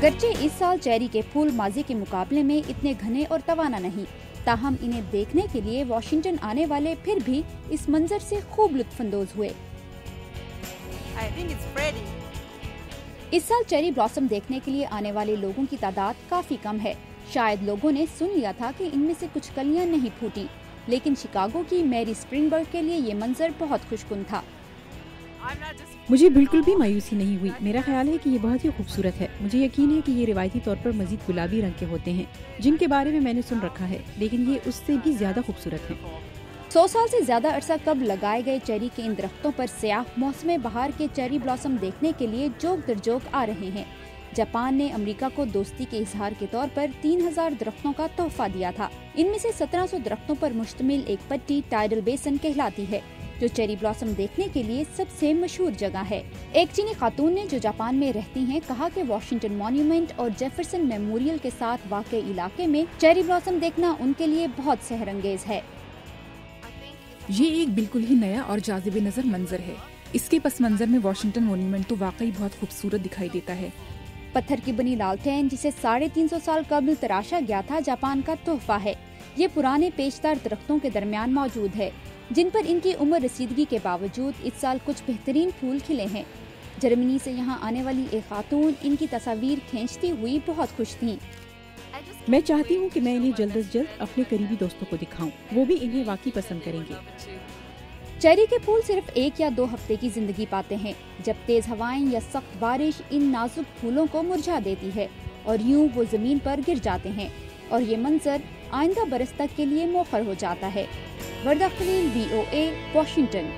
अगरचे इस साल चेरी के फूल माजी के मुकाबले में इतने घने और तवाना नहीं, ताहम इन्हें देखने के लिए वाशिंगटन आने वाले फिर भी इस मंजर से खूब लुत्फानंदोज हुए। इस साल चेरी ब्लॉसम देखने के लिए आने वाले लोगों की तादाद काफी कम है। शायद लोगों ने सुन लिया था कि इनमें से कुछ कलियां नहीं फूटी, लेकिन शिकागो की मैरी स्प्रिंगबर्ग के लिए ये मंजर बहुत खुशकुन था। मुझे बिल्कुल भी मायूसी नहीं हुई। मेरा ख्याल है कि ये बहुत ही खूबसूरत है। मुझे यकीन है कि ये रिवायती तौर पर मजीद गुलाबी रंग के होते हैं, जिनके बारे में मैंने सुन रखा है, लेकिन ये उससे भी ज्यादा खूबसूरत हैं। 100 साल से ज्यादा अरसा कब लगाए गए चेरी के इन दरख्तों पर सयाह मौसम बहार के चेरी ब्लॉसम देखने के लिए जोक दर जोक आ रहे हैं। जापान ने अमेरिका को दोस्ती के इजहार के तौर पर 3000 दरख्तों का तोहफा दिया था। इनमें से 1700 दरख्तों पर मुश्तमिल एक पट्टी टाइडल बेसन कहलाती है, जो चेरी ब्लॉसम देखने के लिए सबसे मशहूर जगह है। एक चीनी खातून ने जो जापान में रहती हैं कहा कि वाशिंगटन मॉन्यूमेंट और जेफरसन मेमोरियल के साथ वाक़े इलाके में चेरी ब्लॉसम देखना उनके लिए बहुत सहरंगेज है। ये एक बिल्कुल ही नया और जाज़िब नज़र मंजर है। इसके पस मंजर में वाशिंगटन मॉन्यूमेंट तो वाकई बहुत खूबसूरत दिखाई देता है। पत्थर की बनी लालटेन, जिसे 350 साल कबल तराशा गया था, जापान का तोहफा है। ये पुराने पेचदार दरख्तों के दरमियान मौजूद है, जिन पर इनकी उम्र रसीदगी के बावजूद इस साल कुछ बेहतरीन फूल खिले हैं। जर्मनी से यहाँ आने वाली एक खातून इनकी तस्वीर खींचती हुई बहुत खुश थीं। मैं चाहती हूँ कि मैं इन्हें जल्द से जल्द अपने करीबी दोस्तों को दिखाऊं, वो भी इन्हें वाकई पसंद करेंगे। चेरी के फूल सिर्फ 1 या 2 हफ्ते की जिंदगी पाते हैं, जब तेज हवाएं या सख्त बारिश इन नाजुक फूलों को मुरझा देती है और यूं वो जमीन पर गिर जाते हैं और ये मंजर आइंदा बरस तक के लिए मोखर हो जाता है। वर्दा खलील, VOA, वाशिंगटन।